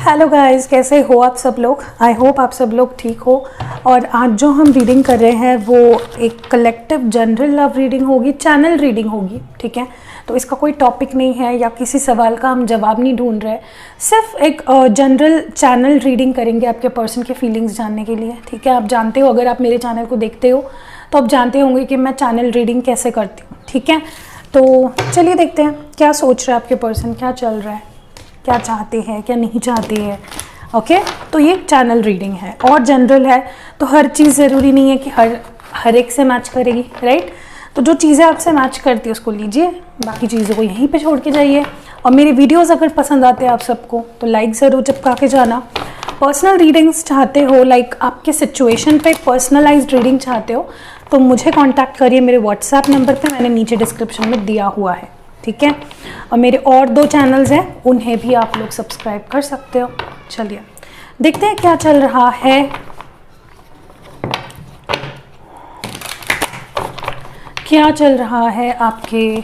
Hello guys, कैसे हो आप सब लोग। आई होप आप सब लोग ठीक हो। और आज जो हम रीडिंग कर रहे हैं वो एक कलेक्टिव जनरल लव रीडिंग होगी, चैनल रीडिंग होगी, ठीक है। तो इसका कोई टॉपिक नहीं है या किसी सवाल का हम जवाब नहीं ढूंढ रहे, सिर्फ एक जनरल चैनल रीडिंग करेंगे आपके पर्सन के फीलिंग्स जानने के लिए, ठीक है। आप जानते हो, अगर आप मेरे चैनल को देखते हो तो आप जानते होंगे कि मैं चैनल रीडिंग कैसे करती हूँ, ठीक है। तो चलिए देखते हैं क्या सोच रहा है आपके पर्सन, क्या चल रहा है, क्या चाहते हैं, क्या नहीं चाहते हैं। ओके, तो ये चैनल रीडिंग है और जनरल है, तो हर चीज़ ज़रूरी नहीं है कि हर एक से मैच करेगी, राइट। तो जो चीज़ें आपसे मैच करती है उसको लीजिए, बाकी चीज़ों को यहीं पे छोड़ के जाइए। और मेरी वीडियोस अगर पसंद आते हैं आप सबको तो लाइक ज़रूर चिपका के जाना। पर्सनल रीडिंग्स चाहते हो, लाइक आपके सिचुएशन पे पर्सनलाइज्ड रीडिंग चाहते हो तो मुझे कांटेक्ट करिए मेरे व्हाट्सएप नंबर पे, मैंने नीचे डिस्क्रिप्शन में दिया हुआ है, ठीक है। और मेरे और 2 चैनल्स हैं, उन्हें भी आप लोग सब्सक्राइब कर सकते हो। चलिए देखते हैं क्या चल रहा है। क्या चल रहा है आपके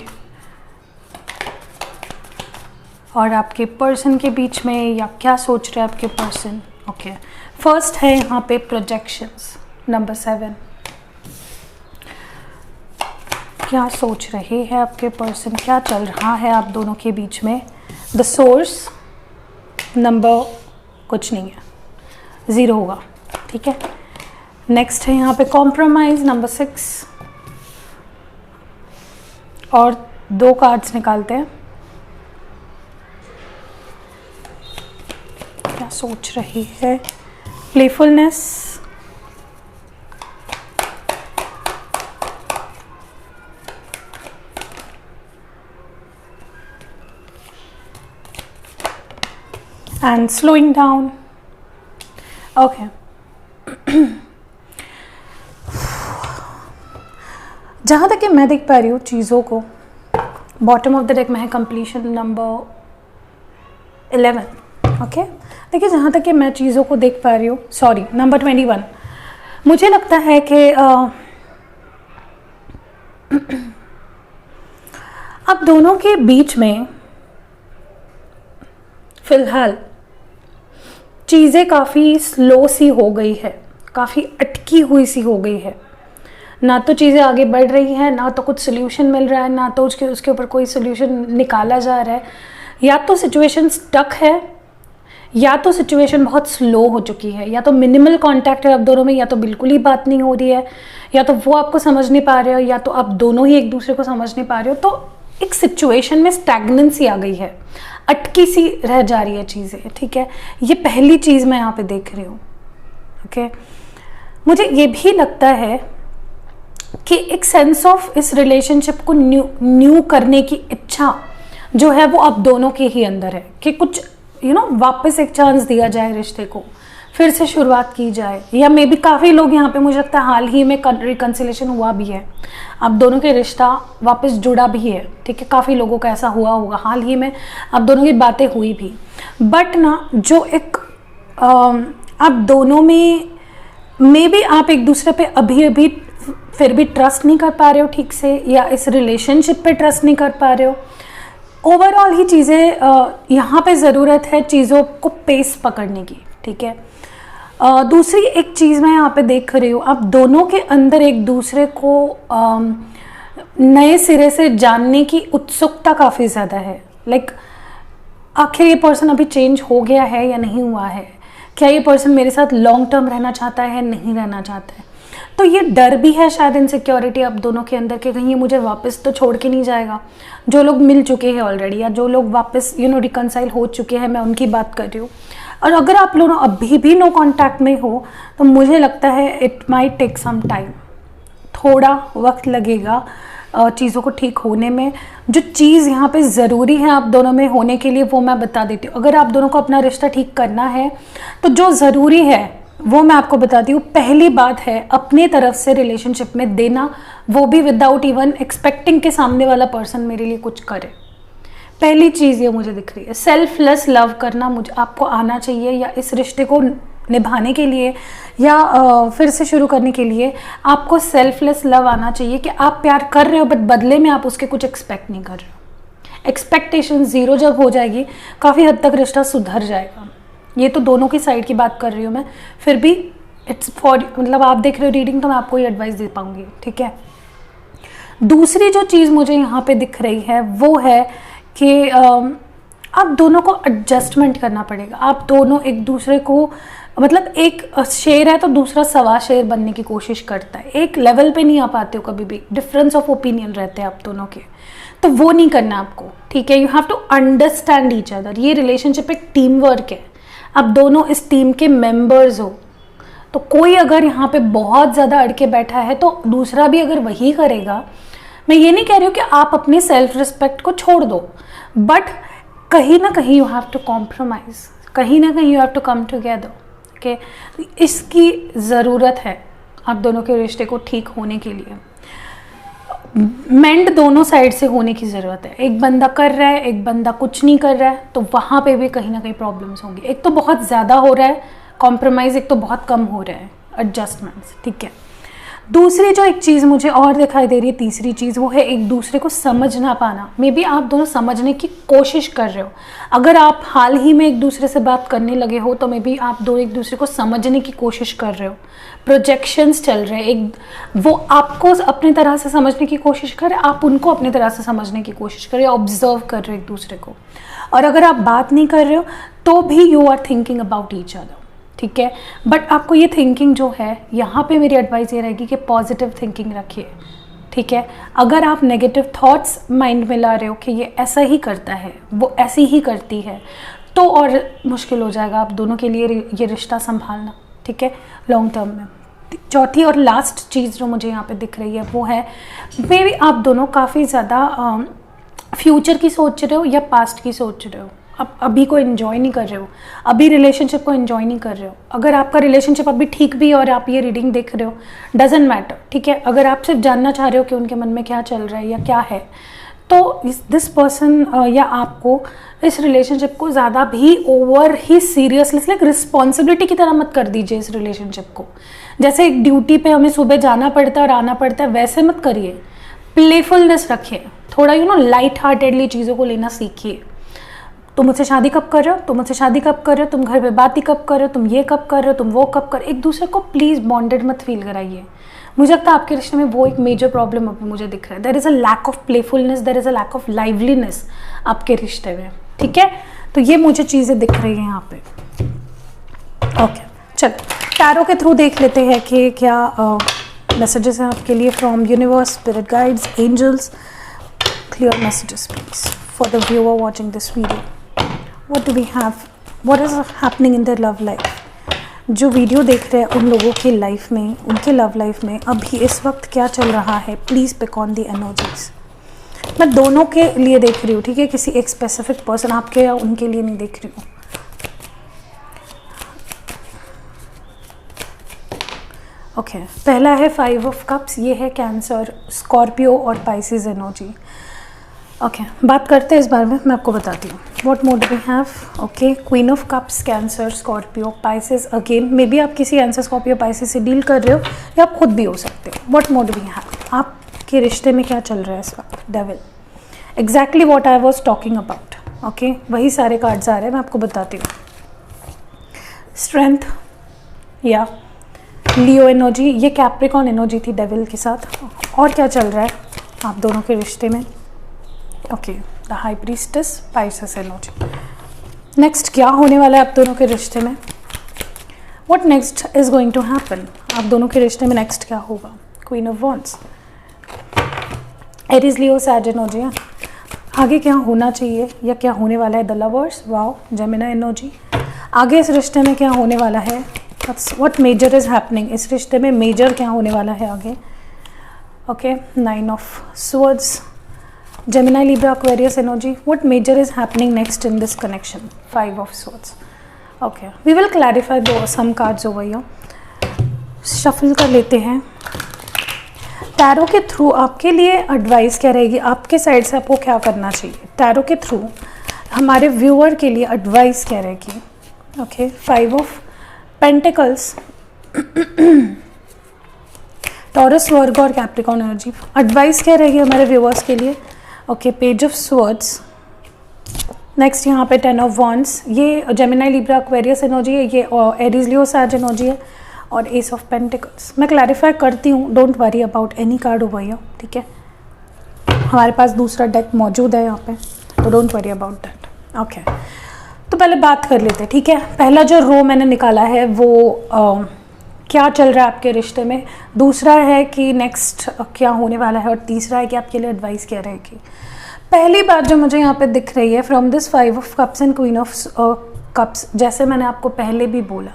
और आपके पर्सन के बीच में, या क्या सोच रहे हैं आपके पर्सन। ओके, फर्स्ट है यहाँ पे प्रोजेक्शंस, नंबर 7। क्या सोच रहे हैं आपके पर्सन, क्या चल रहा है आप दोनों के बीच में। द सोर्स नंबर कुछ नहीं है, 0 होगा, ठीक है। नेक्स्ट है यहाँ पे कॉम्प्रोमाइज, नंबर 6। और 2 कार्ड्स निकालते हैं, क्या सोच रही है। Playfulness, and slowing down. Okay. जहाँ तक कि मैं देख पा रही हूँ चीज़ों को, बॉटम ऑफ द डेक में है कंप्लीशन, नंबर 11। ओके, देखिए जहाँ तक कि मैं चीज़ों को देख पा रही हूँ, सॉरी नंबर 21। मुझे लगता है कि अब दोनों के बीच में फिलहाल चीज़ें काफ़ी स्लो सी हो गई है, काफ़ी अटकी हुई सी हो गई है। ना तो चीज़ें आगे बढ़ रही हैं, ना तो कुछ सोल्यूशन मिल रहा है, ना तो उसके ऊपर कोई सोल्यूशन निकाला जा रहा है। या तो सिचुएशन स्टक है, या तो सिचुएशन बहुत स्लो हो चुकी है, या तो मिनिमल कांटेक्ट है आप दोनों में, या तो बिल्कुल ही बात नहीं हो रही है, या तो वो आपको समझ नहीं पा रहे हो, या तो आप दोनों ही एक दूसरे को समझ नहीं पा रहे हो। तो एक सिचुएशन में स्टैग्नेंसी आ गई है, अटकी सी रह जा रही है चीज़ें, ठीक है। ये पहली चीज़ मैं यहाँ पे देख रही हूँ। ओके, मुझे ये भी लगता है कि एक सेंस ऑफ इस रिलेशनशिप को न्यू करने की इच्छा जो है वो आप दोनों के ही अंदर है, कि कुछ वापस एक चांस दिया जाए, रिश्ते को फिर से शुरुआत की जाए। या मे बी काफ़ी लोग यहाँ पे, मुझे लगता है हाल ही में रिकन्सिलेशन हुआ भी है, आप दोनों के रिश्ता वापस जुड़ा भी है, ठीक है। काफ़ी लोगों का ऐसा हुआ होगा, हाल ही में आप दोनों की बातें हुई भी। बट ना जो एक आप दोनों में मे बी आप एक दूसरे पे अभी फिर भी ट्रस्ट नहीं कर पा रहे हो ठीक से, या इस रिलेशनशिप पे ट्रस्ट नहीं कर पा रहे हो। ओवरऑल ही चीज़ें यहाँ पे ज़रूरत है चीज़ों को पेस पकड़ने की, ठीक है। दूसरी एक चीज़ मैं यहाँ पे देख रही हूँ, आप दोनों के अंदर एक दूसरे को नए सिरे से जानने की उत्सुकता काफ़ी ज़्यादा है। लाइक आखिर ये पर्सन अभी चेंज हो गया है या नहीं हुआ है, क्या ये पर्सन मेरे साथ लॉन्ग टर्म रहना चाहता है, नहीं रहना चाहता है। तो ये डर भी है शायद, इनसिक्योरिटी आप दोनों के अंदर, कि कहीं ये मुझे वापस तो छोड़ के नहीं जाएगा। जो लोग मिल चुके हैं ऑलरेडी, या जो लोग वापस रिकनसाइल हो चुके हैं, मैं उनकी बात कर रही हूँ। और अगर आप लोग अभी भी नो कांटेक्ट में हो तो मुझे लगता है it might take some time, थोड़ा वक्त लगेगा चीज़ों को ठीक होने में। जो चीज़ यहाँ पे ज़रूरी है आप दोनों में होने के लिए वो मैं बता देती हूँ। अगर आप दोनों को अपना रिश्ता ठीक करना है तो जो ज़रूरी है वो मैं आपको बताती हूँ। पहली बात है अपनी तरफ से रिलेशनशिप में देना, वो भी विदाउट इवन एक्सपेक्टिंग के सामने वाला पर्सन मेरे लिए कुछ करे। पहली चीज़ ये मुझे दिख रही है, सेल्फलेस लव करना मुझे आपको आना चाहिए, या इस रिश्ते को निभाने के लिए या फिर से शुरू करने के लिए आपको सेल्फलेस लव आना चाहिए कि आप प्यार कर रहे हो बट बदले में आप उसके कुछ एक्सपेक्ट नहीं कर रहे हो। एक्सपेक्टेशन ज़ीरो जब हो जाएगी काफ़ी हद तक रिश्ता सुधर जाएगा। ये तो दोनों की साइड की बात कर रही हूँ मैं, फिर भी इट्स फॉर, मतलब आप देख रहे हो रीडिंग तो मैं आपको ही एडवाइस दे पाऊँगी, ठीक है। दूसरी जो चीज़ मुझे यहाँ पे दिख रही है वो है कि आप दोनों को एडजस्टमेंट करना पड़ेगा। आप दोनों एक दूसरे को, मतलब एक शेर है तो दूसरा सवा शेर बनने की कोशिश करता है, एक लेवल पे नहीं आ पाते हो कभी भी, डिफरेंस ऑफ ओपिनियन रहते हैं आप दोनों के, तो वो नहीं करना आपको, ठीक है। You have to understand each other. ये रिलेशनशिप एक टीम वर्क है, आप दोनों इस टीम के मेंबर्स हो। तो कोई अगर यहाँ पे बहुत ज़्यादा अड़के बैठा है तो दूसरा भी अगर वही करेगा, मैं ये नहीं कह रही हूँ कि आप अपनी सेल्फ रिस्पेक्ट को छोड़ दो, बट कहीं ना कहीं यू हैव टू कॉम्प्रोमाइज, कहीं ना कहीं you have to come together, okay. इसकी ज़रूरत है आप दोनों के रिश्ते को ठीक होने के लिए। मेंड दोनों साइड से होने की ज़रूरत है। एक बंदा कर रहा है, एक बंदा कुछ नहीं कर रहा है, तो वहाँ पे भी कहीं ना कहीं प्रॉब्लम्स होंगी। एक तो बहुत ज़्यादा हो रहा है कॉम्प्रोमाइज़, एक तो बहुत कम हो रहा है एडजस्टमेंट्स, ठीक है। दूसरी जो एक चीज़ मुझे और दिखाई दे रही है, तीसरी चीज़, वो है एक दूसरे को समझ ना पाना। मे बी आप दोनों समझने की कोशिश कर रहे हो। अगर आप हाल ही में एक दूसरे से बात करने लगे हो तो मे बी आप दो एक दूसरे को समझने की कोशिश कर रहे हो। प्रोजेक्शंस चल रहे हैं, एक वो आपको अपनी तरह से समझने की कोशिश कर रहे हैं, आप उनको अपनी तरह से समझने की कोशिश कर रहे हो, ऑब्जर्व कर रहे हो एक दूसरे को। और अगर आप बात नहीं कर रहे हो तो भी you are thinking about each other, ठीक है। बट आपको ये थिंकिंग जो है, यहाँ पे मेरी एडवाइस ये रहेगी कि पॉजिटिव थिंकिंग रखिए, ठीक है। अगर आप नेगेटिव थॉट्स माइंड में ला रहे हो कि ये ऐसा ही करता है, वो ऐसी ही करती है, तो और मुश्किल हो जाएगा आप दोनों के लिए ये रिश्ता संभालना, ठीक है, लॉन्ग टर्म में। चौथी और लास्ट चीज़ जो मुझे यहाँ पे दिख रही है वो है, मे बी आप दोनों काफ़ी ज़्यादा फ्यूचर की सोच रहे हो या पास्ट की सोच रहे हो। आप अभी को एंजॉय नहीं कर रहे हो, अभी रिलेशनशिप को एंजॉय नहीं कर रहे हो। अगर आपका रिलेशनशिप अभी ठीक भी है और आप ये रीडिंग देख रहे हो, डजेंट मैटर, ठीक है। अगर आप सिर्फ जानना चाह रहे हो कि उनके मन में क्या चल रहा है या क्या है, तो दिस पर्सन या आपको इस रिलेशनशिप को ज़्यादा भी ओवर ही सीरियसली, लाइक रिस्पॉन्सिबिलिटी की तरह मत कर दीजिए इस रिलेशनशिप को। जैसे एक ड्यूटी पे हमें सुबह जाना पड़ता है और आना पड़ता है, वैसे मत करिए। प्लेफुलनेस रखिए, थोड़ा लाइट हार्टेडली चीज़ों को लेना सीखिए। तुम मुझसे शादी कब कर रहे हो, तुम मुझसे शादी कब कर रहे हो, तुम घर पे बात ही कब कर रहे हो, तुम ये कब कर रहे हो, तुम वो कब कर, एक दूसरे को प्लीज़ बॉन्डेड मत फील कराइए। मुझे लगता है आपके रिश्ते में वो एक मेजर प्रॉब्लम अभी मुझे दिख रहा है। There is a lack of playfulness, there is a lack of liveliness आपके रिश्ते में, ठीक है। तो ये मुझे चीज़ें दिख रही हैं यहाँ पे, ओके। चलो टैरो के थ्रू देख लेते हैं कि क्या मैसेजेस हैं आपके लिए from universe, spirit guides, angels. Clear messages please for the viewer watching this video. What do we have? What is happening in their love life? जो वीडियो देख रहे हैं उन लोगों की लाइफ में, उनके लव लाइफ में अभी इस वक्त क्या चल रहा है, please pick on the energies. मैं दोनों के लिए देख रही हूँ, ठीक है, किसी एक स्पेसिफिक पर्सन आपके या उनके लिए नहीं देख रही हूँ। ओके, पहला है 5 ऑफ कप्स, ये है कैंसर, स्कॉर्पियो और पाइसेस एनर्जी। ओके, बात करते हैं इस बारे में, मैं आपको बताती हूँ। What mode we have, okay, queen of cups, Cancer, Scorpio, Pisces. Again may be आप किसी कैंसर, स्कॉर्पियो, पाइसेस से डील कर रहे हो या आप खुद भी हो सकते हो। व्हाट मोड वी हैव, आपके रिश्ते में क्या चल रहा है इस वक्त। Devil, exactly what I was talking about, okay, वही सारे कार्ड्स आ रहे हैं, मैं आपको बताती हूँ। स्ट्रेंथ या लियो एनर्जी, ये कैप्रिकॉन एनर्जी थी डेविल के साथ। और क्या चल रहा है आप दोनों के रिश्ते में, okay, the high priestess, Pisces energy. Next क्या होने वाला है आप दोनों के रिश्ते में, what next is going to happen, आप दोनों के रिश्ते में नेक्स्ट क्या होगा। Queen of wands, Aries, Leo, Sag energy. आगे क्या होना चाहिए या क्या होने वाला है, the lovers, wow, Gemini energy. आगे इस रिश्ते में क्या होने वाला है, व्हाट मेजर इज हैपनिंग, इस रिश्ते में मेजर क्या होने वाला है आगे। Okay, 9 of swords, Gemini, Libra, Aquarius energy. What major is happening next in this connection? 5 of swords. Okay, we will clarify some cards over here. Shuffle कर लेते हैं। टैरो के थ्रू आपके लिए एडवाइस क्या रहेगी, आपके साइड से आपको क्या करना चाहिए। टैरो के थ्रू हमारे व्यूअर के लिए एडवाइस क्या रहेगी। ओके, 5 ऑफ पेंटिकल्स, टॉरस, वर्ग और कैप्रिकॉन एनर्जी। एडवाइस क्या रहेगी हमारे व्यूअर्स के लिए। Okay, page of swords, next यहाँ पे 10 ऑफ वॉन्ड्स, ये जेमिनी लिब्रा एक्वेरियस एनर्जी है, ये एरीज लियो सैज एनर्जी है, और एस ऑफ पेंटिकल्स। मैं क्लैरिफाई करती हूँ, don't worry about any card over here, ठीक है। हमारे पास दूसरा डेक मौजूद है यहाँ पे, तो don't worry about that. Okay, तो पहले बात कर लेते हैं, ठीक है। पहला जो रो मैंने निकाला है वो क्या चल रहा है आपके रिश्ते में, दूसरा है कि नेक्स्ट क्या होने वाला है, और तीसरा है कि आपके लिए एडवाइस क्या रहेगी। पहली बात जो मुझे यहाँ पे दिख रही है, from this 5 of cups and queen of cups, जैसे मैंने आपको पहले भी बोला,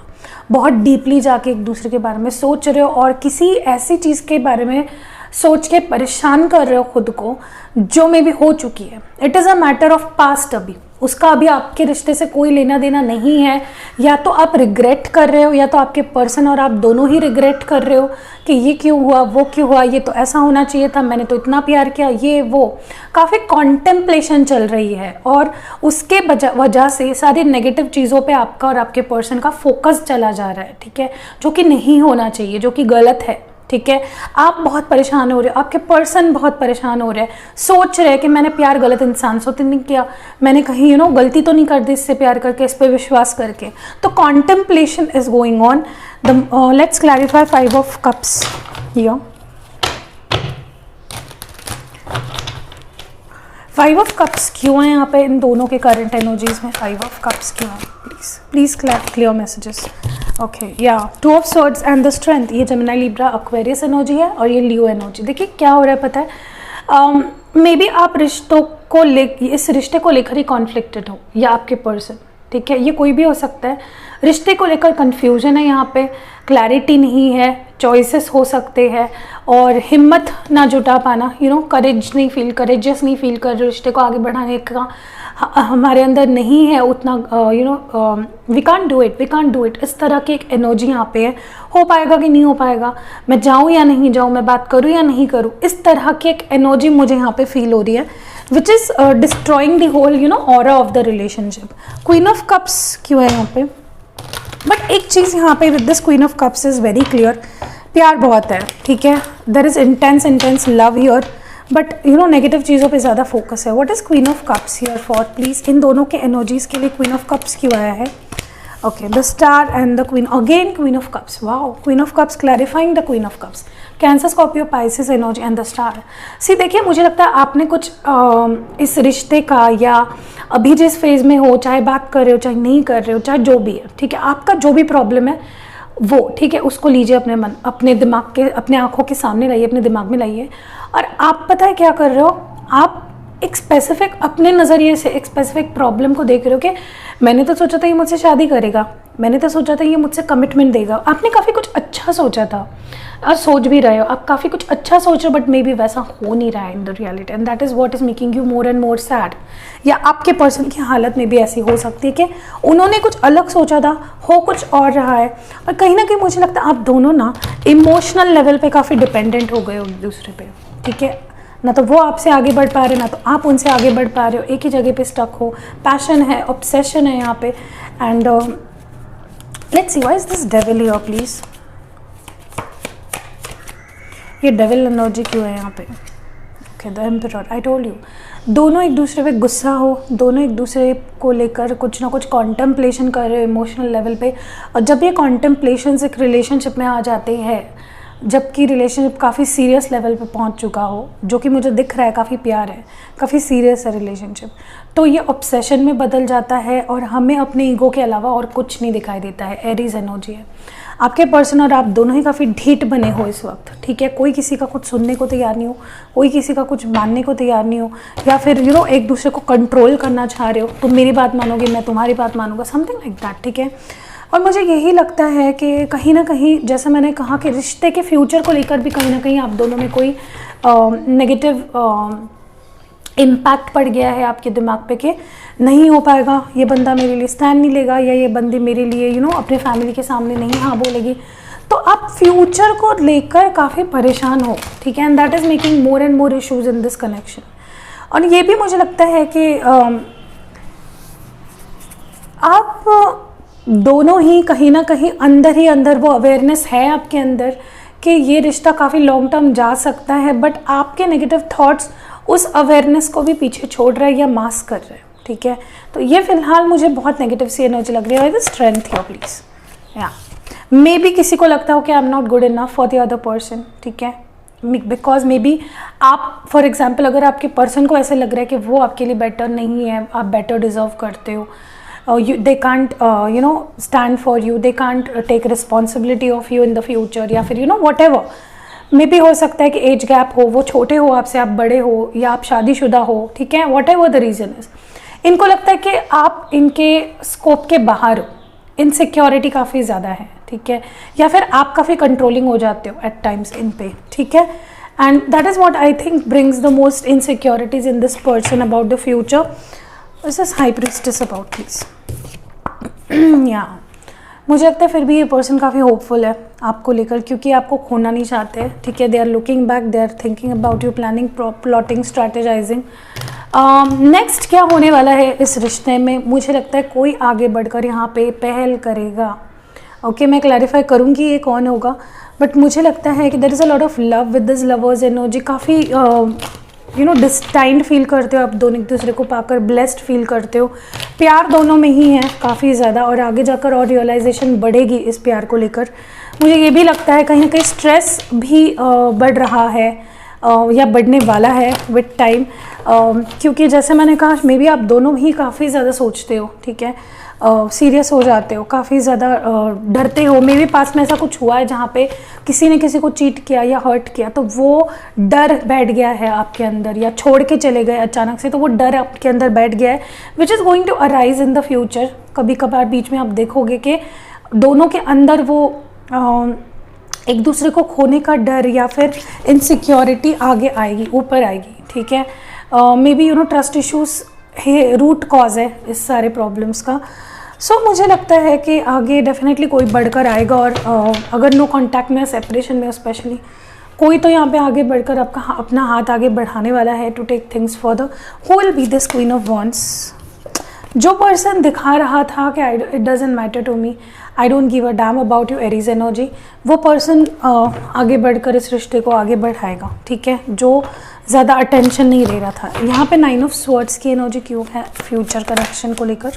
बहुत डीपली जाके एक दूसरे के बारे में सोच रहे हो, और किसी ऐसी चीज़ के बारे में सोच के परेशान कर रहे हो खुद को जो मे भी हो चुकी है। It is a matter of past, अभी उसका अभी आपके रिश्ते से कोई लेना देना नहीं है। या तो आप रिग्रेट कर रहे हो, या तो आपके पर्सन और आप दोनों ही रिग्रेट कर रहे हो कि ये क्यों हुआ, वो क्यों हुआ, ये तो ऐसा होना चाहिए था, मैंने तो इतना प्यार किया, ये वो काफ़ी कॉन्टेम्पलेशन चल रही है, और उसके वजह से सारी नेगेटिव चीज़ों पे आपका और आपके पर्सन का फोकस चला जा रहा है, ठीक है, जो कि नहीं होना चाहिए, जो कि गलत है, ठीक है। आप बहुत परेशान हो रहे हो, आपके पर्सन बहुत परेशान हो रहे हैं, सोच रहे हैं कि मैंने प्यार गलत इंसान से तो नहीं किया, मैंने कहीं गलती तो नहीं कर दी इससे प्यार करके, इस पर विश्वास करके। तो contemplation is going on. Let's clarify 5 of cups here. 5 of cups क्यों है यहाँ पे इन दोनों के करंट एनर्जीज में? 5 ऑफ कप्स क्यों है? Please clear messages. ओके, या 2 of swords and the strength, ये जेमिनी लिब्रा एक्वेरियस एनर्जी है, और ये लियो एनर्जी। देखिए क्या हो रहा है पता है, मे बी आप रिश्तों को इस रिश्ते को लेकर ही कॉन्फ्लिक्टेड हो, या आपके पर्सन, ठीक है, ये कोई भी हो सकता है। रिश्ते को लेकर कंफ्यूजन है यहाँ पे, क्लैरिटी नहीं है, चॉइसेस हो सकते हैं, और हिम्मत ना जुटा पाना, करेजियस नहीं फील कर रहे, रिश्ते को आगे बढ़ाने का हमारे अंदर नहीं है उतना, वी कांट डू इट, इस तरह की एक एनर्जी यहाँ पे है। हो पाएगा कि नहीं हो पाएगा, मैं जाऊँ या नहीं जाऊँ, मैं बात करूँ या नहीं करूँ, इस तरह की एक एनर्जी मुझे यहाँ पे फील हो रही है, which is destroying the whole aura of the relationship. Queen of cups क्यों है यहाँ पे? बट एक चीज़ यहाँ पे with this queen of cups is very clear, प्यार बहुत है, ठीक है, there is intense love here, but negative चीज़ों पे ज़्यादा फोकस है। What is queen of cups here for? Please इन दोनों के एनर्जीज के लिए क्वीन ऑफ कप्स क्यों आया है? Okay, the star and the queen, again queen of cups, wow, queen of cups clarifying the queen of cups, Cancer Scorpio Pisces energy and the star. See देखिए, मुझे लगता है आपने कुछ इस रिश्ते का, या अभी जिस फेज में हो, चाहे बात कर रहे हो चाहे नहीं कर रहे हो, चाहे जो भी है, ठीक है, आपका जो भी प्रॉब्लम है वो, ठीक है, उसको लीजिए अपने दिमाग के, अपने आंखों के सामने लाइए, अपने दिमाग में लाइए, और आप पता है क्या कर रहे हो, आप एक स्पेसिफिक अपने नज़रिए से एक स्पेसिफिक प्रॉब्लम को देख रहे हो कि मैंने तो सोचा था ये मुझसे शादी करेगा, मैंने तो सोचा था ये मुझसे कमिटमेंट देगा। आपने काफ़ी कुछ अच्छा सोचा था, और सोच भी रहे हो, आप काफ़ी कुछ अच्छा सोच रहे हो, बट मे बी वैसा हो नहीं रहा है in the reality, and that is what is making you more and more sad. या आपके पर्सन की हालत में भी ऐसी हो सकती है कि उन्होंने कुछ अलग सोचा था, हो कुछ और रहा है, और कहीं ना कहीं मुझे लगता है आप दोनों ना इमोशनल लेवल पे काफ़ी डिपेंडेंट हो गए हो एक दूसरे पे, ठीक है, ना तो वो आपसे आगे बढ़ पा रहे, ना तो आप उनसे आगे बढ़ पा रहे हो, एक ही जगह पे स्टक हो। पैशन है, ऑब्सेशन है यहाँ पे, and let's see why is this devil here please. ये डेविल एनर्जी क्यों है यहाँ पे? Okay, the emperor, I told you, दोनों एक दूसरे पे गुस्सा हो, दोनों एक दूसरे को लेकर कुछ ना कुछ कॉन्टेम्पलेशन कर रहे हो इमोशनल लेवल पे, और जब ये कॉन्टेम्पलेशन एक रिलेशनशिप में आ जाते हैं, जबकि रिलेशनशिप काफ़ी सीरियस लेवल पे पहुंच चुका हो, जो कि मुझे दिख रहा है, काफ़ी प्यार है, काफ़ी सीरियस है रिलेशनशिप, तो ये ऑब्सेशन में बदल जाता है, और हमें अपने ईगो के अलावा और कुछ नहीं दिखाई देता है। एरीज एनर्जी है, आपके पर्सन और आप दोनों ही काफ़ी ढीठ बने हो इस वक्त, ठीक है, कोई किसी का कुछ सुनने को तैयार नहीं हो, कोई किसी का कुछ मानने को तैयार नहीं हो, या फिर एक दूसरे को कंट्रोल करना चाह रहे हो, तुम मेरी बात मानोगे, मैं तुम्हारी बात मानूंगा, समथिंग लाइक दैट, ठीक है। और मुझे यही लगता है कि कहीं ना कहीं, जैसे मैंने कहा कि रिश्ते के फ्यूचर को लेकर भी कहीं ना कहीं आप दोनों में कोई नेगेटिव इम्पैक्ट पड़ गया है आपके दिमाग पे कि नहीं हो पाएगा, ये बंदा मेरे लिए स्टैंड नहीं लेगा, या ये बंदी मेरे लिए अपने फैमिली के सामने नहीं हाँ बोलेगी, तो आप फ्यूचर को लेकर काफ़ी परेशान हो, ठीक है, and that is making more and more issues in this connection. और ये भी मुझे लगता है कि आप दोनों ही कहीं ना कहीं अंदर ही अंदर वो अवेयरनेस है आपके अंदर कि ये रिश्ता काफ़ी लॉन्ग टर्म जा सकता है, बट आपके नेगेटिव थॉट्स उस अवेयरनेस को भी पीछे छोड़ रहे हैं या मास्क कर रहे हैं, ठीक है। तो ये फिलहाल मुझे बहुत नेगेटिव सी एनर्जी लग रही है। स्ट्रेंथ हियर प्लीज, या मे बी किसी को लगता हो कि I am not good enough for the other person, ठीक है, बिकॉज मे बी आप फॉर एग्जाम्पल अगर आपके पर्सन को ऐसे लग रहा है कि वो आपके लिए बेटर नहीं है, आप बेटर डिजर्व करते हो, they can't stand for you, they can't take responsibility of you in the future, या फिर whatever मे भी हो सकता है कि एज गैप हो, वो छोटे हो आपसे, आप बड़े हो, या आप शादीशुदा हो, ठीक है, whatever the reason is, इनको लगता है कि आप इनके स्कोप के बाहर हो, इनसिक्योरिटी काफ़ी ज़्यादा है, ठीक है, या फिर आप काफ़ी कंट्रोलिंग हो जाते हो एट टाइम्स इन पे, ठीक है, and that is what I think brings the most insecurities in this person about the future. This is high priestess about please, या मुझे लगता है फिर भी ये पर्सन काफ़ी होपफुल है आपको लेकर, क्योंकि आपको खोना नहीं चाहते, ठीक है, they are looking back, they are thinking about you, planning, plotting, strategizing. Next क्या होने वाला है इस रिश्ते में, मुझे लगता है कोई आगे बढ़कर यहाँ पे पहल करेगा। ओके, मैं क्लैरिफाई करूँगी ये कौन होगा, बट मुझे लगता है कि there is a lot of love with this lovers energy, काफ़ी डिस्टाइंड फील करते हो आप दोनों एक दूसरे को पाकर, ब्लेस्ड फील करते हो, प्यार दोनों में ही है काफ़ी ज़्यादा, और आगे जाकर और रियलाइजेशन बढ़ेगी इस प्यार को लेकर। मुझे ये भी लगता है कहीं ना कहीं स्ट्रेस भी बढ़ रहा है या बढ़ने वाला है विद टाइम, क्योंकि जैसे मैंने कहा मे बी आप दोनों ही काफ़ी ज़्यादा सोचते हो, ठीक है, सीरियस हो जाते हो, काफ़ी ज़्यादा डरते हो, मे बी पास में ऐसा कुछ हुआ है जहाँ पे किसी ने किसी को चीट किया या हर्ट किया, तो वो डर बैठ गया है आपके अंदर, या छोड़ के चले गए अचानक से, तो वो डर आपके अंदर बैठ गया है, which is going to arise in the future. कभी कभार बीच में आप देखोगे कि दोनों के अंदर वो एक दूसरे को खोने का डर या फिर इनसिक्योरिटी आगे आएगी, ऊपर आएगी, ठीक है, may be trust issues root cause है इस सारे प्रॉब्लम्स का। सो मुझे लगता है कि आगे डेफिनेटली कोई बढ़कर आएगा, और अगर नो कांटेक्ट में, सेपरेशन में स्पेशली, कोई तो यहाँ पे आगे बढ़कर आपका अपना हाथ आगे बढ़ाने वाला है to take things further. Who will be this queen of wands? जो पर्सन दिखा रहा था कि it doesn't matter to me, I don't give a damn about you Aries energy, वो पर्सन आगे बढ़कर इस रिश्ते को आगे बढ़ाएगा, ठीक है, जो ज़्यादा अटेंशन नहीं ले रहा था। यहाँ पे 9 ऑफ स्वॉर्ड्स की एनर्जी क्यों है फ्यूचर कनेक्शन को लेकर?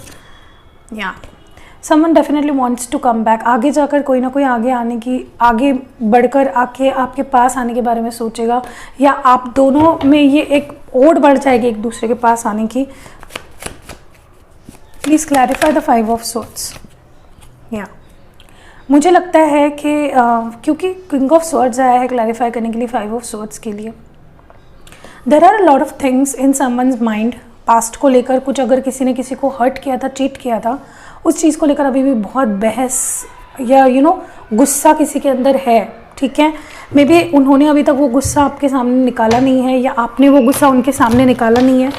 या someone definitely wants to come back, आगे जाकर कोई ना कोई आगे आने की, आगे बढ़कर आके आपके पास आने के बारे में सोचेगा, या आप दोनों में ये एक ओढ़ बढ़ जाएगी एक दूसरे के पास आने की। Please clarify the 5 of swords. या मुझे लगता है कि क्योंकि किंग ऑफ स्वॉर्ड्स आया है क्लैरिफाई करने के लिए 5 ऑफ स्वॉर्ड्स के लिए, there are a lot of things in someone's mind, past को लेकर कुछ, अगर किसी ने किसी को हर्ट किया था, चीट किया था, उस चीज़ को लेकर अभी भी बहुत बहस या गुस्सा किसी के अंदर है, ठीक है, मे बी उन्होंने अभी तक वो गुस्सा आपके सामने निकाला नहीं है, या आपने वो गुस्सा उनके सामने निकाला नहीं है,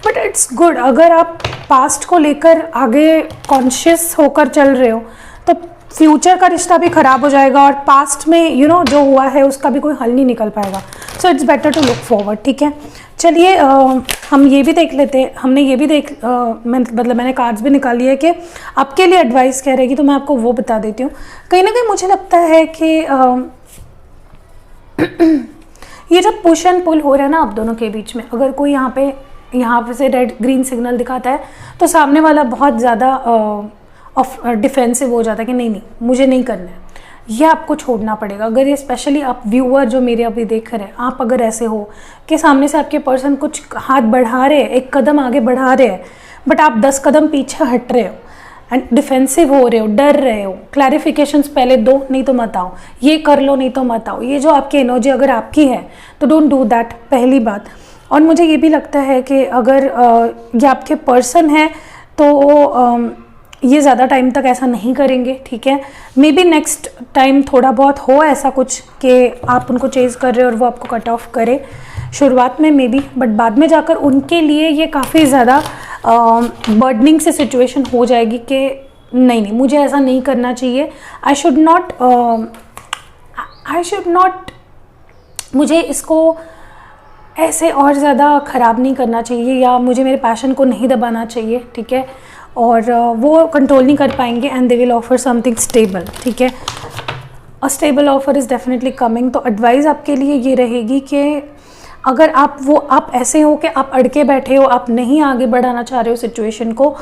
बट इट्स गुड अगर आप पास्ट को लेकर आगे कॉन्शियस होकर चल रहे हो, तो फ्यूचर का रिश्ता भी ख़राब हो जाएगा, और पास्ट में जो हुआ है उसका भी कोई हल नहीं निकल पाएगा। So it's better to look forward, ठीक है। चलिए हम ये भी देख लेते हैं, हमने ये भी मैंने कार्ड्स भी निकाली है कि आपके लिए एडवाइस क्या रहेगी, तो मैं आपको वो बता देती हूँ। कहीं ना कहीं मुझे लगता है कि ये जो पुश एंड पुल हो रहा है ना आप दोनों के बीच में, अगर कोई यहाँ पे से रेड ग्रीन सिग्नल दिखाता है, तो सामने वाला बहुत ज़्यादा डिफेंसिव हो जाता है कि नहीं मुझे नहीं करना है, ये आपको छोड़ना पड़ेगा। अगर ये स्पेशली आप व्यूअर जो मेरे अभी देख रहे हैं, आप अगर ऐसे हो कि सामने से आपके पर्सन कुछ हाथ बढ़ा रहे हैं, एक कदम आगे बढ़ा रहे हैं, बट आप 10 कदम पीछे हट रहे हो एंड डिफेंसिव हो रहे हो, डर रहे हो, क्लैरिफिकेशंस पहले दो, नहीं तो मत आओ, ये कर लो नहीं तो मत आओ, ये जो आपकी एनर्जी अगर आपकी है तो डोंट डू दैट, पहली बात। और मुझे ये भी लगता है कि अगर ये आपके पर्सन है तो ये ज़्यादा टाइम तक ऐसा नहीं करेंगे, ठीक है। मे बी नेक्स्ट टाइम थोड़ा बहुत हो ऐसा कुछ कि आप उनको चेज़ कर रहे हो और वो आपको कट ऑफ करे शुरुआत में मे बी, बट बाद में जाकर उनके लिए ये काफ़ी ज़्यादा बर्डनिंग से सिचुएशन हो जाएगी कि नहीं मुझे ऐसा नहीं करना चाहिए, आई शुड नॉट मुझे इसको ऐसे और ज़्यादा ख़राब नहीं करना चाहिए, या मुझे मेरे पैशन को नहीं दबाना चाहिए, ठीक है। और वो कंट्रोल नहीं कर पाएंगे and they will offer something stable, ठीक है। A stable offer is definitely coming. तो एडवाइस आपके लिए ये रहेगी कि अगर आप ऐसे हो कि आप अड़के बैठे हो, आप नहीं आगे बढ़ाना चाह रहे हो सिचुएशन को,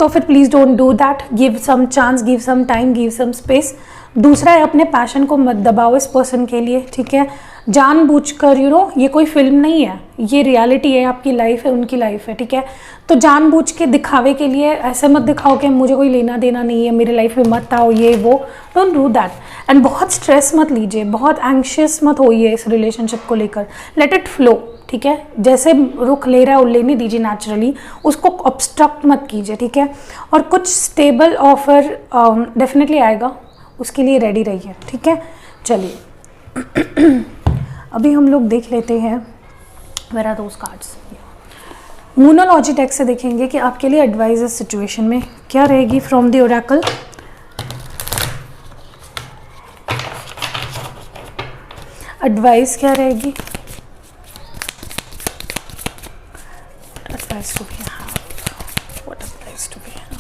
तो फिर please don't do that. Give some chance, give some time, give some space. दूसरा है, अपने पैशन को मत दबाओ इस पर्सन के लिए, ठीक है। जानबूझकर ये कोई फिल्म नहीं है, ये रियलिटी है, आपकी लाइफ है, उनकी लाइफ है, ठीक है। तो जानबूझ के दिखावे के लिए ऐसे मत दिखाओ कि मुझे कोई लेना देना नहीं है, मेरी लाइफ में मत आओ, ये वो। Don't do that. एंड बहुत स्ट्रेस मत लीजिए, बहुत एंग्शियस मत होइए इस रिलेशनशिप को लेकर। लेट इट फ्लो, ठीक है। जैसे रुख ले रहा है लेने दीजिए नेचुरली, उसको ऑब्स्ट्रक्ट मत कीजिए, ठीक है। और कुछ स्टेबल ऑफर डेफिनेटली आएगा, उसके लिए रेडी रहिए, ठीक है। चलिए अभी हम लोग देख लेते हैं where are those cards. Moonology text से देखेंगे कि आपके लिए एडवाइस इस सिचुएशन में क्या रहेगी फ्रॉम द ओरेकल। एडवाइस क्या रहेगी? Advice to be had. What advice to be had?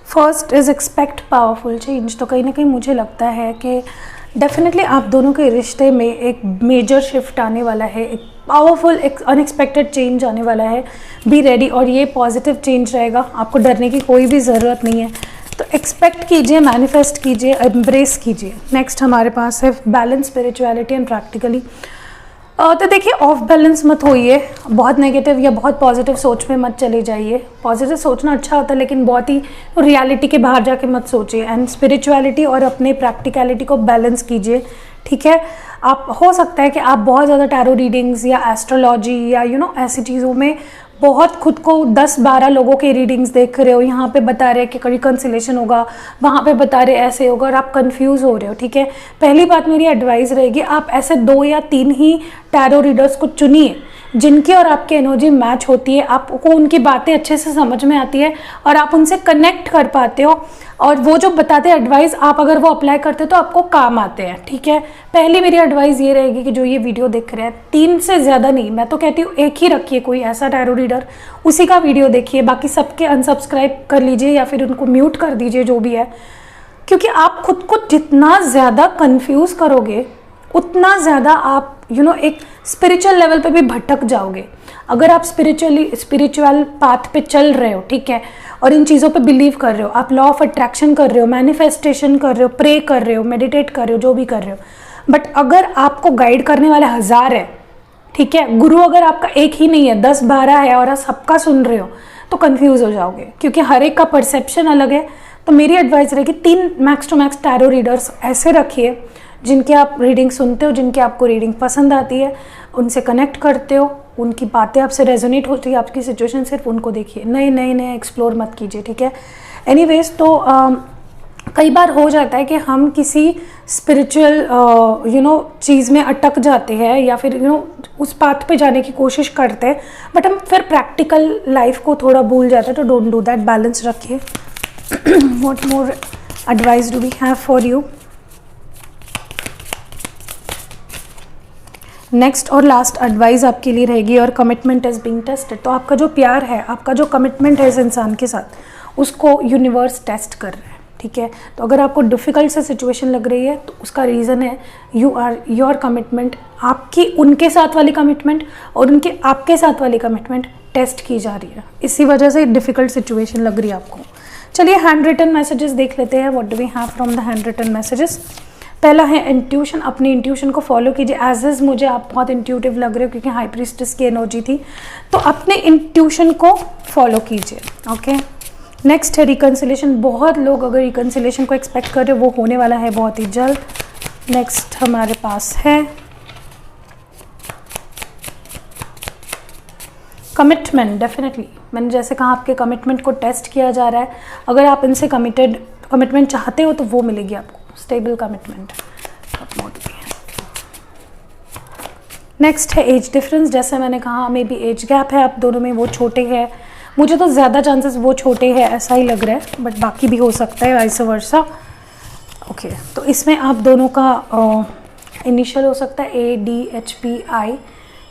First is expect powerful change. तो कहीं ना कहीं मुझे लगता है कि डेफिनेटली आप दोनों के रिश्ते में एक मेजर शिफ्ट आने वाला है, एक पावरफुल एक अनएक्सपेक्टेड चेंज आने वाला है। Be ready. और ये पॉजिटिव चेंज रहेगा, आपको डरने की कोई भी ज़रूरत नहीं है। तो एक्सपेक्ट कीजिए, मैनिफेस्ट कीजिए, एम्ब्रेस कीजिए। नेक्स्ट हमारे पास है बैलेंस, स्पिरिचुअलिटी एंड प्रैक्टिकली। तो देखिए, ऑफ बैलेंस मत होइए, बहुत नेगेटिव या बहुत पॉजिटिव सोच में मत चले जाइए। पॉजिटिव सोचना अच्छा होता है, लेकिन बहुत ही रियलिटी के बाहर जाके मत सोचिए। एंड स्पिरिचुअलिटी और अपने प्रैक्टिकलिटी को बैलेंस कीजिए, ठीक है। आप हो सकता है कि आप बहुत ज़्यादा टैरो रीडिंग्स या एस्ट्रोलॉजी या ऐसी चीज़ों में बहुत खुद को 10-12 लोगों के रीडिंग्स देख रहे हो। यहाँ पे बता रहे हैं कि रिकन्सिलेशन होगा, वहाँ पे बता रहे ऐसे होगा, और आप कंफ्यूज हो रहे हो, ठीक है। पहली बात मेरी एडवाइस रहेगी, आप ऐसे 2 या 3 ही टैरो रीडर्स को चुनिए जिनकी और आपकी एनर्जी मैच होती है, आपको उनकी बातें अच्छे से समझ में आती है और आप उनसे कनेक्ट कर पाते हो, और वो जो बताते हैं एडवाइस, आप अगर वो अप्लाई करते हो तो आपको काम आते हैं, ठीक है। पहली मेरी एडवाइस ये रहेगी कि जो ये वीडियो देख रहे हैं, 3 से ज़्यादा नहीं, मैं तो कहती हूँ 1 ही रखिए कोई ऐसा टैरो रीडर, उसी का वीडियो देखिए। बाकी सबके अनसब्सक्राइब कर लीजिए या फिर उनको म्यूट कर दीजिए, जो भी है। क्योंकि आप खुद को जितना ज़्यादा कन्फ्यूज़ करोगे, उतना ज़्यादा आप एक स्पिरिचुअल लेवल पे भी भटक जाओगे। अगर आप स्पिरिचुअल पाथ पे चल रहे हो, ठीक है, और इन चीज़ों पे बिलीव कर रहे हो, आप लॉ ऑफ अट्रैक्शन कर रहे हो, मैनिफेस्टेशन कर रहे हो, प्रे कर रहे हो, मेडिटेट कर रहे हो, जो भी कर रहे हो, बट अगर आपको गाइड करने वाले 1000 है, ठीक है, गुरु अगर आपका एक ही नहीं है, 10-12 है, और आप सबका सुन रहे हो, तो कंफ्यूज हो जाओगे, क्योंकि हर एक का परसेप्शन अलग है। तो मेरी एडवाइस रहेगी 3 max to max tarot readers ऐसे रखिए जिनके आप रीडिंग सुनते हो, जिनकी आपको रीडिंग पसंद आती है, उनसे कनेक्ट करते हो, उनकी बातें आपसे रेजोनेट होती है, आपकी सिचुएशन, सिर्फ उनको देखिए, नए एक्सप्लोर मत कीजिए, ठीक है। एनीवेज, तो कई बार हो जाता है कि हम किसी स्पिरिचुअल चीज़ में अटक जाते हैं या फिर उस पाथ पे जाने की कोशिश करते हैं, बट हम फिर प्रैक्टिकल लाइफ को थोड़ा भूल जाते हैं। तो डोंट डू दैट, बैलेंस रखिए। What more advice do we have for you? Next और लास्ट एडवाइस आपके लिए रहेगी, और कमिटमेंट इज बीइंग टेस्टेड। तो आपका जो प्यार है, आपका जो कमिटमेंट है इस इंसान के साथ, उसको यूनिवर्स टेस्ट कर रहा है, ठीक है। तो अगर आपको डिफ़िकल्ट सा सिचुएशन लग रही है, तो उसका रीज़न है योर कमिटमेंट, आपकी उनके साथ वाली कमिटमेंट और उनके आपके साथ वाली कमिटमेंट टेस्ट की जा रही है। इसी वजह से डिफ़िकल्ट सिचुएशन लग रही है आपको। चलिए हैंड रिटन मैसेजेस देख लेते हैं। What do we have from the handwritten messages? पहला है इंट्यूशन। अपनी इंट्यूशन को फॉलो कीजिए। एज इज मुझे आप बहुत इंट्यूटिव लग रहे हो, क्योंकि हाई प्रीस्टेस की एनर्जी थी, तो अपने इंट्यूशन को फॉलो कीजिए, ओके। नेक्स्ट है रिकन्सिलेशन। बहुत लोग अगर रिकन्सिलेशन को एक्सपेक्ट कर रहे हो, वो होने वाला है बहुत ही जल्द। नेक्स्ट हमारे पास है कमिटमेंट। डेफिनेटली मैंने जैसे कहा, आपके कमिटमेंट को टेस्ट किया जा रहा है। अगर आप इनसे कमिटमेंट चाहते हो तो वो मिलेगी आपको, स्टेबल कमिटमेंट। नेक्स्ट है एज डिफरेंस। जैसे मैंने कहा, मे बी एज गैप है आप दोनों में, वो छोटे हैं, मुझे तो ज़्यादा चांसेस वो छोटे हैं ऐसा ही लग रहा है, बट बाकी भी हो सकता है, वाइस वर्सा, ओके। तो इसमें आप दोनों का इनिशियल हो सकता है ADHPI,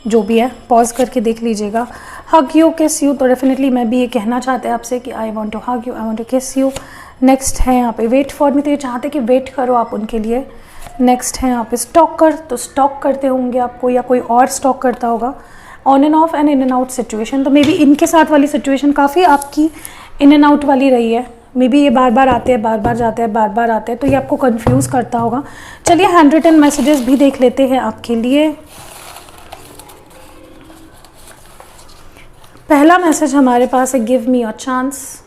जो भी है पॉज करके देख लीजिएगा। हग यू, किस यू, तो डेफिनेटली मैं भी ये कहना चाहते हैं आपसे कि I want to hug you, I want to kiss you. Next है यहाँ पे वेट फॉर मी, तो ये चाहते कि वेट करो आप उनके लिए। नेक्स्ट है यहाँ पे स्टॉक कर, तो स्टॉक करते होंगे आपको या कोई और स्टॉक करता होगा। On end of and in and out situation, तो मे बी इनके साथ वाली सिचुएशन काफ़ी आपकी इन एंड आउट वाली रही है। मे बी ये बार बार आते हैं, बार बार जाते हैं, बार बार आते हैं, तो ये आपको कंफ्यूज करता होगा। चलिए हैंड रिटन मैसेजेस भी देख लेते हैं आपके लिए। पहला मैसेज हमारे पास है give me a chance.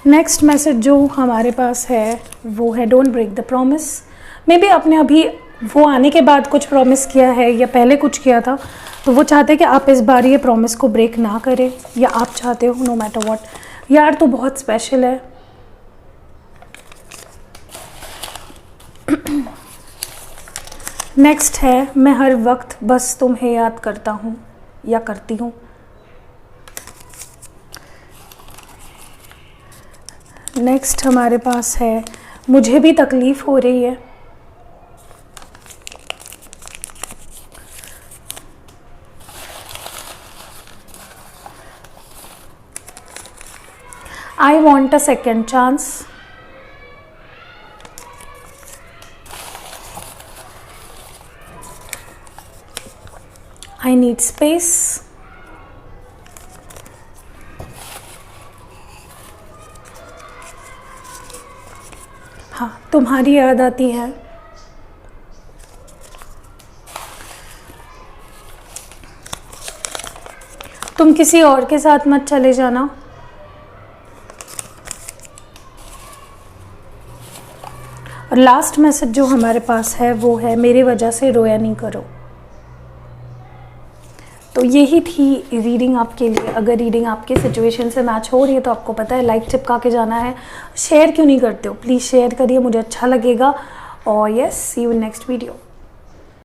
Next message जो हमारे पास है वो है don't break the promise. May be आपने अभी वो आने के बाद कुछ प्रॉमिस किया है या पहले कुछ किया था, तो वो चाहते हैं कि आप इस बार ये प्रॉमिस को ब्रेक ना करें, या आप चाहते हो नो मैटर व्हाट। यार तो बहुत स्पेशल है। नेक्स्ट है मैं हर वक्त बस तुम्हें याद करता हूँ या करती हूँ। नेक्स्ट हमारे पास है मुझे भी तकलीफ़ हो रही है। I want a second chance. I need space. हाँ, तुम्हारी याद आती है। तुम किसी और के साथ मत चले जाना। और लास्ट मैसेज जो हमारे पास है वो है मेरी वजह से रोया नहीं करो। तो यही थी रीडिंग आपके लिए। अगर रीडिंग आपके सिचुएशन से मैच हो रही है तो आपको पता है लाइक चिपका के जाना है। शेयर क्यों नहीं करते हो, प्लीज़ शेयर करिए, मुझे अच्छा लगेगा। और yes, see you in next video.